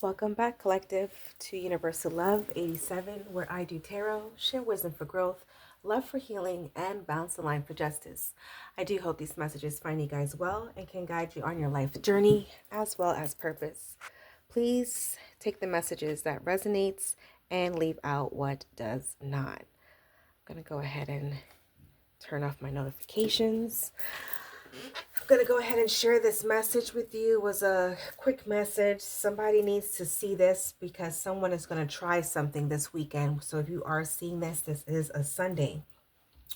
Welcome back, Collective, to Universal Love 87, where I do tarot, share wisdom for growth, love for healing, and balance the line for justice. I do hope these messages find you guys well and can guide you on your life journey as well as purpose. Please take the messages that resonates and leave out what does not. I'm going to go ahead and turn off my notifications. I'm going to go ahead and share this message with you. It was a quick message. Somebody needs to see this because someone is going to try something this weekend. So if you are seeing this, this is a Sunday.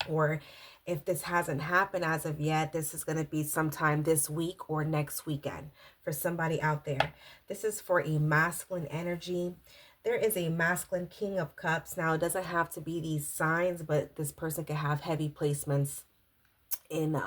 Or if this hasn't happened as of yet, this is going to be sometime this week or next weekend for somebody out there. This is for a masculine energy. There is a masculine King of Cups. Now, it doesn't have to be these signs, but this person could have heavy placements in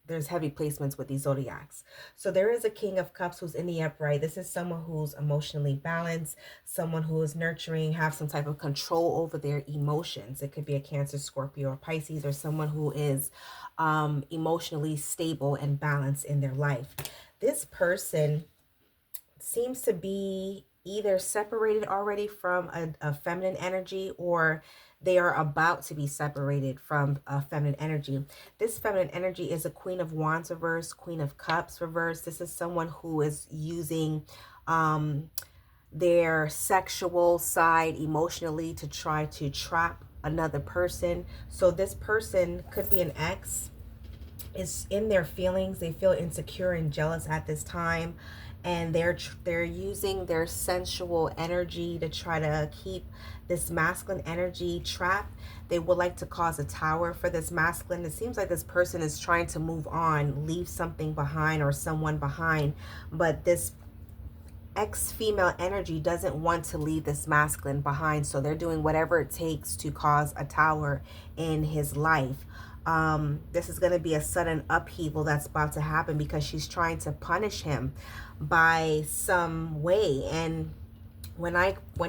there's heavy placements with these zodiacs. So there is a King of Cups who's in the upright. This is someone who's emotionally balanced, someone who is nurturing, have some type of control over their emotions. It could be a Cancer, Scorpio, or Pisces, or someone who is emotionally stable and balanced in their life. This person seems to be either separated already from a feminine energy, or they are about to be separated from a feminine energy. This feminine energy is a Queen of Wands reverse, Queen of Cups reverse. This is someone who is using their sexual side emotionally to try to trap another person. So this person could be an ex, is in their feelings. They feel insecure and jealous at this time, and they're using their sensual energy to try to keep this masculine energy trapped. They would like to cause a tower for this masculine. It seems like this person is trying to move on, leave something behind or someone behind, but this ex-female energy doesn't want to leave this masculine behind, so they're doing whatever it takes to cause a tower in his life. This is going to be a sudden upheaval that's about to happen because she's trying to punish him by some way. And when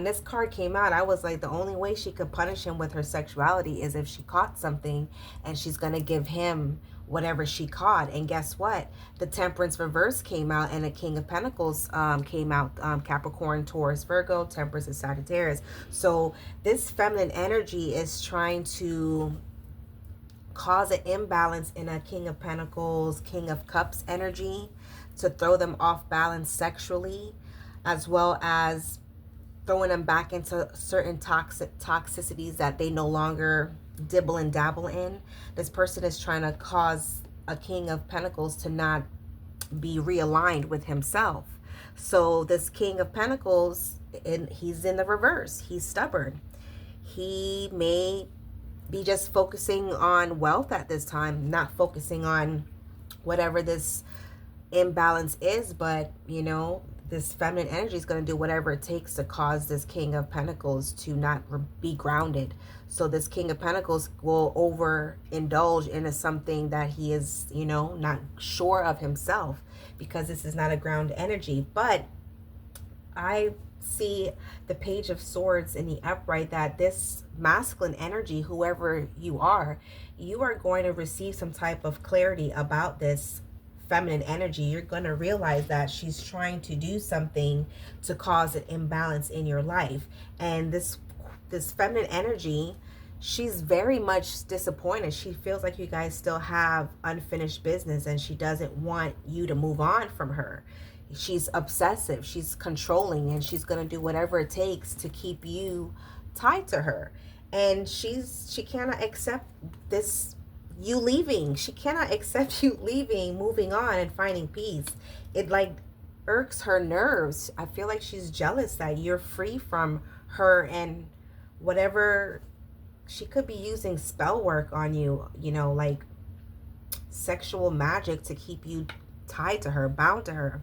this card came out, I was like, the only way she could punish him with her sexuality is if she caught something, and she's going to give him whatever she caught. And guess what? The Temperance reverse came out, and the King of Pentacles came out. Capricorn, Taurus, Virgo, Temperance, and Sagittarius. So this feminine energy is trying to cause an imbalance in a King of Pentacles, King of Cups energy, to throw them off balance sexually, as well as throwing them back into certain toxicities that they no longer dibble and dabble in. This person is trying to cause a King of Pentacles to not be realigned with himself. So this King of Pentacles, he's in the reverse. He's stubborn. He may be just focusing on wealth at this time, not focusing on whatever this imbalance is. But you know, this feminine energy is going to do whatever it takes to cause this King of Pentacles to not be grounded. So this King of Pentacles will overindulge into something that he is, you know, not sure of himself, because this is not a ground energy. But I see the Page of Swords in the upright, that this masculine energy, whoever you are going to receive some type of clarity about this feminine energy. You're going to realize that she's trying to do something to cause an imbalance in your life. And this feminine energy, she's very much disappointed. She feels like you guys still have unfinished business, and she doesn't want you to move on from her. She's obsessive, she's controlling, and she's going to do whatever it takes to keep you tied to her. And she cannot accept this, you leaving. She cannot accept you leaving, moving on, and finding peace. It like irks her nerves. I feel like she's jealous that you're free from her, and whatever, she could be using spell work on you, you know, like sexual magic to keep you tied to her, bound to her.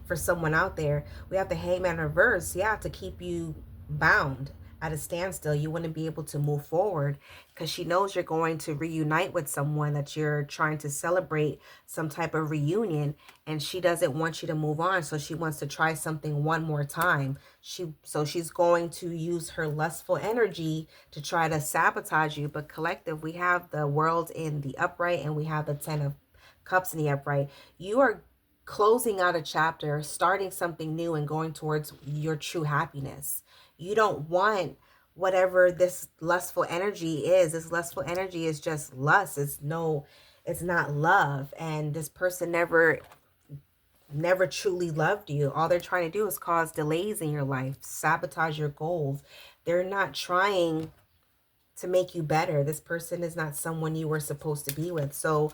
For someone out there, we have the Hangman reverse, yeah, to keep you bound at a standstill. You wouldn't be able to move forward because she knows you're going to reunite with someone, that you're trying to celebrate some type of reunion, and she doesn't want you to move on. So she wants to try something one more time. So she's going to use her lustful energy to try to sabotage you. But collective, we have the World in the upright, and we have the Ten of Cups in the upright. You are closing out a chapter, starting something new, and going towards your true happiness. You don't want whatever this lustful energy is. This lustful energy is just lust. It's not love. And this person never truly loved you. All they're trying to do is cause delays in your life, sabotage your goals. They're not trying to make you better. This person is not someone you were supposed to be with. So,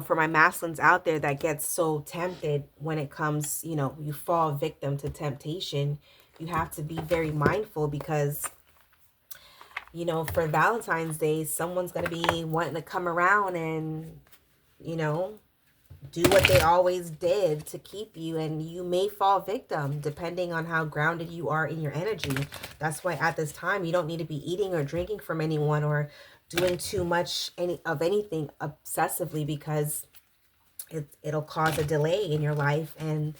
for my masculines out there that gets so tempted when it comes, you fall victim to temptation, you have to be very mindful because, for Valentine's Day, someone's going to be wanting to come around and, do what they always did to keep you, and you may fall victim depending on how grounded you are in your energy. That's why at this time you don't need to be eating or drinking from anyone or doing too much of anything obsessively, because it'll cause a delay in your life and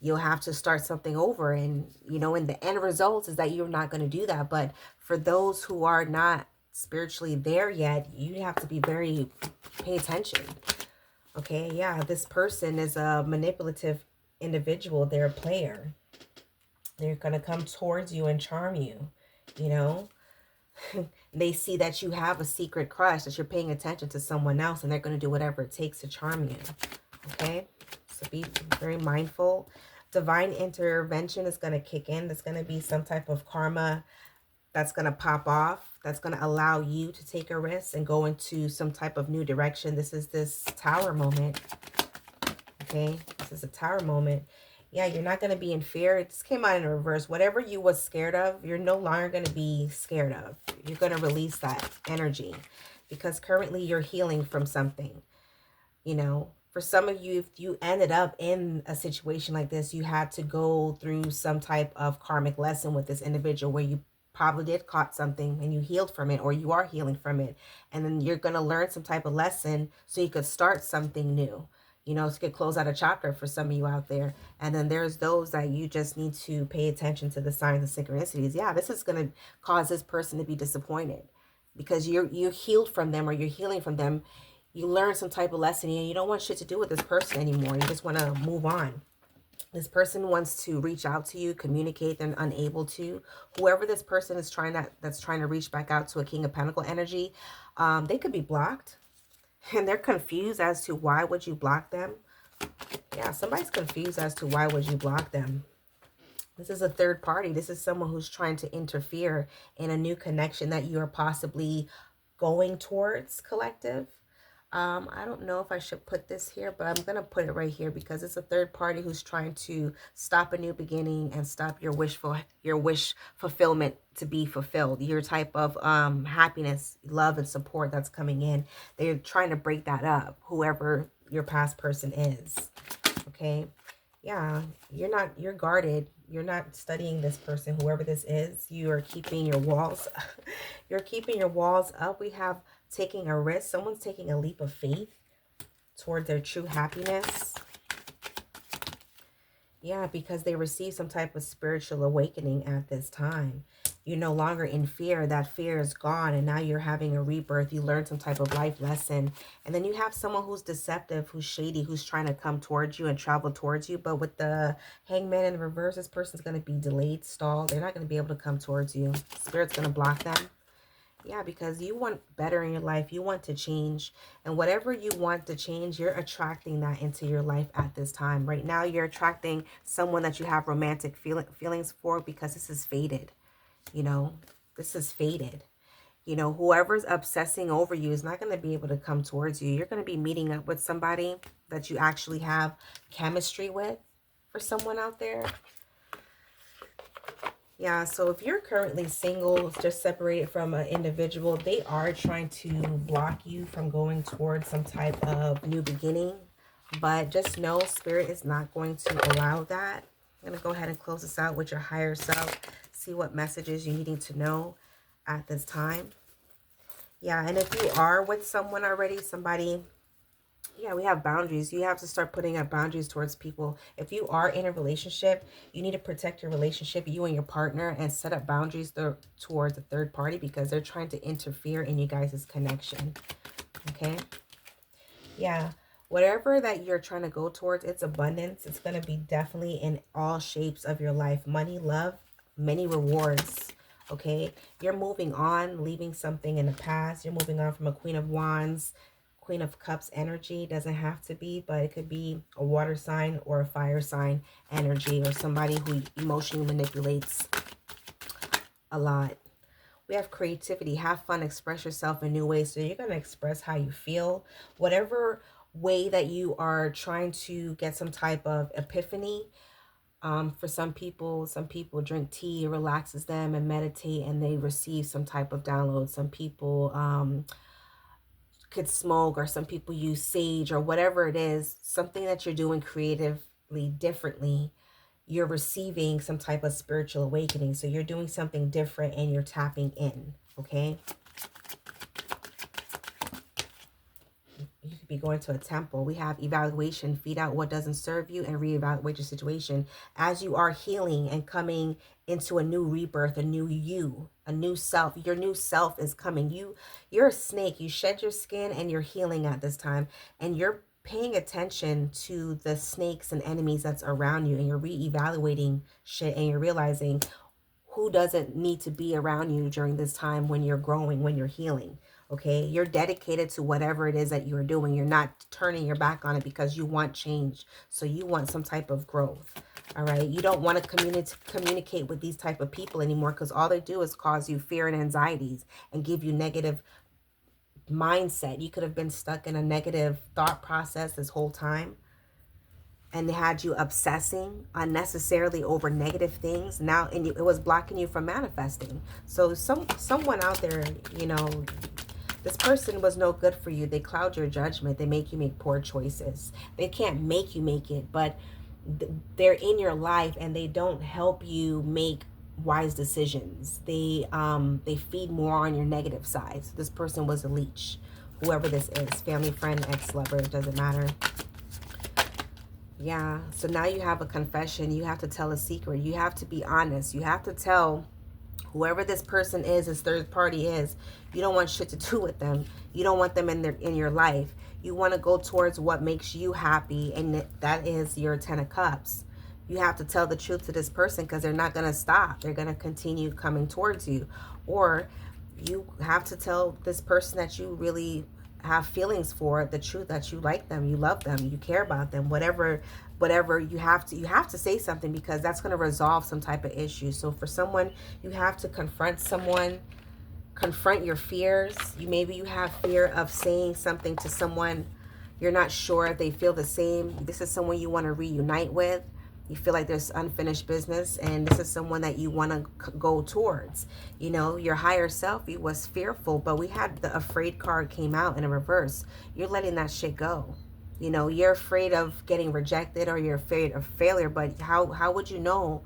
you'll have to start something over. And and the end result is that you're not going to do that. But for those who are not spiritually there yet, you have to be very pay attention. Okay, yeah, this person is a manipulative individual. They're a player. They're going to come towards you and charm you, They see that you have a secret crush, that you're paying attention to someone else, and they're going to do whatever it takes to charm you, okay? So be very mindful. Divine intervention is going to kick in. There's going to be some type of karma that's going to pop off, that's going to allow you to take a risk and go into some type of new direction. This is this tower moment, okay? This is a tower moment. Yeah, you're not going to be in fear. It just came out in reverse. Whatever you was scared of, you're no longer going to be scared of. You're going to release that energy because currently you're healing from something. For some of you, if you ended up in a situation like this, you had to go through some type of karmic lesson with this individual where you probably did caught something and you healed from it, or you are healing from it. And then you're going to learn some type of lesson so you could start something new. So you could close out a chapter for some of you out there. And then there's those that you just need to pay attention to the signs and synchronicities. Yeah, this is going to cause this person to be disappointed because you're healed from them, or you're healing from them. You learn some type of lesson and you don't want shit to do with this person anymore. You just want to move on. This person wants to reach out to you, communicate, they're unable to. Whoever this person is that's trying to reach back out to a King of Pentacle energy, they could be blocked. And they're confused as to why would you block them. Yeah, somebody's confused as to why would you block them. This is a third party. This is someone who's trying to interfere in a new connection that you are possibly going towards, collective. I don't know if I should put this here, but I'm going to put it right here because it's a third party who's trying to stop a new beginning and stop your wish fulfillment to be fulfilled. Your type of happiness, love, and support that's coming in. They're trying to break that up, whoever your past person is. Okay? Yeah, you're guarded. You're not studying this person, whoever this is. You are keeping your walls. You're keeping your walls up. We have taking a risk. Someone's taking a leap of faith toward their true happiness. Yeah, because they receive some type of spiritual awakening at this time. You're no longer in fear. That fear is gone, and now you're having a rebirth. You learn some type of life lesson. And then you have someone who's deceptive, who's shady, who's trying to come towards you and travel towards you. But with the Hangman in reverse, this person's going to be delayed, stalled. They're not going to be able to come towards you. Spirit's going to block them. Yeah, because you want better in your life. You want to change. And whatever you want to change, you're attracting that into your life at this time. Right now, you're attracting someone that you have romantic feelings for because this is fated. This is fated. Whoever's obsessing over you is not going to be able to come towards you. You're going to be meeting up with somebody that you actually have chemistry with, for someone out there. Yeah, so if you're currently single, just separated from an individual, they are trying to block you from going towards some type of new beginning. But just know Spirit is not going to allow that. I'm going to go ahead and close this out with your higher self. See what messages you needing to know at this time. Yeah, and if you are with someone already, yeah, we have boundaries. You have to start putting up boundaries towards people. If you are in a relationship, you need to protect your relationship, you and your partner, and set up boundaries towards a third party because they're trying to interfere in you guys' connection. Okay? Yeah. Whatever that you're trying to go towards, it's abundance. It's going to be definitely in all shapes of your life. Money, love, many rewards. Okay, you're moving on, leaving something in the past. You're moving on from a Queen of Wands, Queen of Cups energy. Doesn't have to be, but it could be a water sign or a fire sign energy, or somebody who emotionally manipulates a lot. We have creativity. Have fun. Express yourself in new ways. So you're going to express how you feel. Whatever way that you are trying to get some type of epiphany. For some people drink tea, it relaxes them, and meditate, and they receive some type of download. Some people could smoke, or some people use sage, or whatever it is, something that you're doing creatively differently. You're receiving some type of spiritual awakening. So you're doing something different and you're tapping in. Okay. You could be going to a temple. We have evaluation. Feed out what doesn't serve you and reevaluate your situation as you are healing and coming into a new rebirth, a new you, a new self. Your new self is coming. You're a snake. You shed your skin and you're healing at this time, and you're paying attention to the snakes and enemies that's around you, and you're reevaluating shit, and you're realizing who doesn't need to be around you during this time when you're growing, when you're healing. Okay, you're dedicated to whatever it is that you're doing. You're not turning your back on it because you want change. So you want some type of growth. All right, you don't want to communicate with these type of people anymore, because all they do is cause you fear and anxieties and give you negative mindset. You could have been stuck in a negative thought process this whole time, and they had you obsessing unnecessarily over negative things now, and it was blocking you from manifesting. So someone out there, this person was no good for you. They cloud your judgment. They make you make poor choices. They can't make you make it, but they're in your life and they don't help you make wise decisions. They feed more on your negative side. So this person was a leech. Whoever this is, family, friend, ex-lover, it doesn't matter. Yeah, so now you have a confession. You have to tell a secret. You have to be honest. You have to tell whoever this person is, this third party is, you don't want shit to do with them. You don't want them in your life. You want to go towards what makes you happy, and that is your 10 of Cups. You have to tell the truth to this person, because they're not going to stop. They're going to continue coming towards you. Or you have to tell this person that you really have feelings for the truth, that you like them, you love them, you care about them, whatever you have to say something, because that's going to resolve some type of issue. So for someone, you have to confront someone, confront your fears. Maybe you have fear of saying something to someone. You're not sure if they feel the same. This is someone you want to reunite with. You feel like there's unfinished business, and this is someone that you want to go towards. Your higher self, you was fearful, but we had the afraid card came out in a reverse. You're letting that shit go. You're afraid of getting rejected, or you're afraid of failure, but how would you know?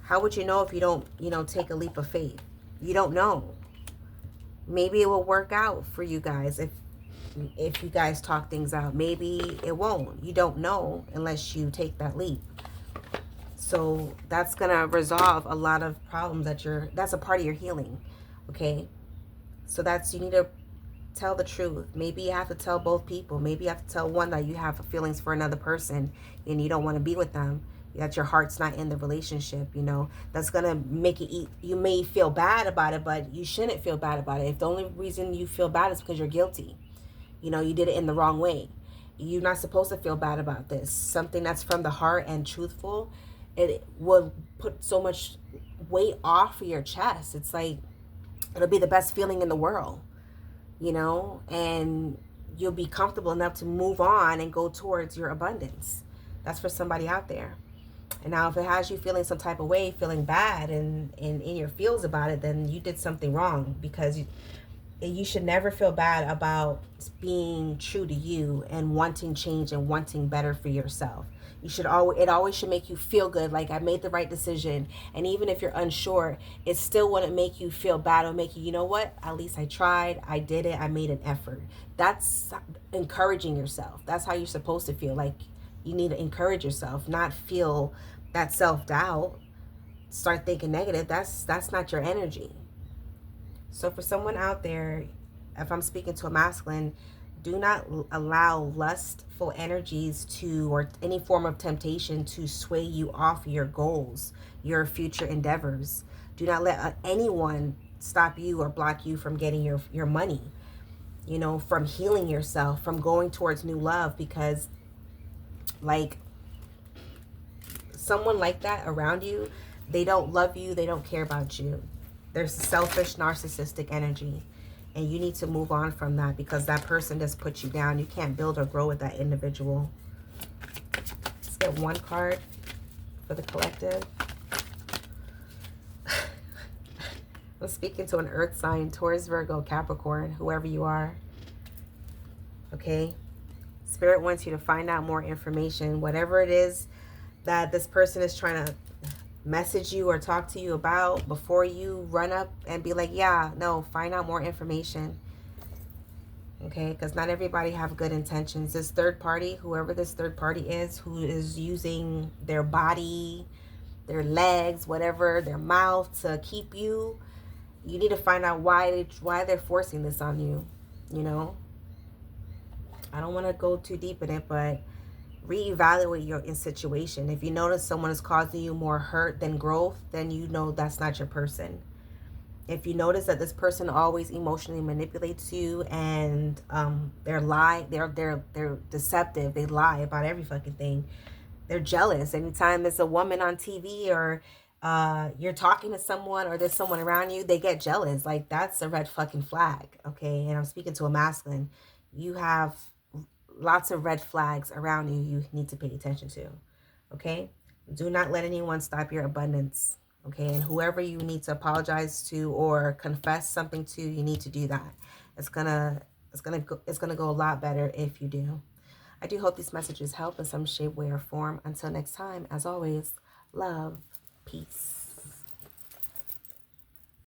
How would you know if you don't, take a leap of faith? You don't know. Maybe it will work out for you guys if you guys talk things out. Maybe it won't. You don't know unless you take that leap. So that's going to resolve a lot of problems that's a part of your healing. Okay. So you need to tell the truth. Maybe you have to tell both people. Maybe you have to tell one that you have feelings for another person and you don't want to be with them, that your heart's not in the relationship. That's going to make it, you may feel bad about it, but you shouldn't feel bad about it. If the only reason you feel bad is because you're guilty, you did it in the wrong way. You're not supposed to feel bad about this. Something that's from the heart and truthful, it will put so much weight off of your chest. It's like, it'll be the best feeling in the world, and you'll be comfortable enough to move on and go towards your abundance. That's for somebody out there. And now if it has you feeling some type of way, feeling bad and in your feels about it, then you did something wrong, because you should never feel bad about being true to you and wanting change and wanting better for yourself. It always should make you feel good, like I made the right decision. And even if you're unsure, it still wouldn't make you feel bad. It'll make you, you know what, at least I tried, I did it, I made an effort. That's encouraging yourself. That's how you're supposed to feel. Like, you need to encourage yourself, not feel that self-doubt, start thinking negative. That's not your energy. So for someone out there, if I'm speaking to a masculine, Do not allow lustful energies to, or any form of temptation to sway you off your goals, your future endeavors. Do not let anyone stop you or block you from getting your money, you know, from healing yourself, from going towards new love, because like someone like that around you, they don't love you, they don't care about you. There's selfish, narcissistic energy. And you need to move on from that, because that person just puts you down. You can't build or grow with that individual. Let's get one card for the collective. I'm speaking to an earth sign, Taurus, Virgo, Capricorn, whoever you are. Okay? Spirit wants you to find out more information. Whatever it is that this person is trying to message you or talk to you about, before you run up and be like, yeah, no, find out more information. Okay, because not everybody have good intentions. This third party, whoever this third party is, who is using their body, their legs, whatever, their mouth to keep you, you need to find out why they're forcing this on you. You know, I don't want to go too deep in it, but reevaluate your situation. If you notice someone is causing you more hurt than growth, then you know that's not your person. If you notice that this person always emotionally manipulates you, and they're deceptive, they lie about every fucking thing. They're jealous. Anytime there's a woman on TV, or you're talking to someone, or there's someone around you, they get jealous. Like, that's a red fucking flag. Okay, and I'm speaking to a masculine. You have lots of red flags around you need to pay attention to. Okay, do not let anyone stop your abundance. Okay, and whoever you need to apologize to or confess something to, you need to do that. It's gonna go a lot better if you do. I do hope these messages help in some shape, way, or form. Until next time, as always, love, peace.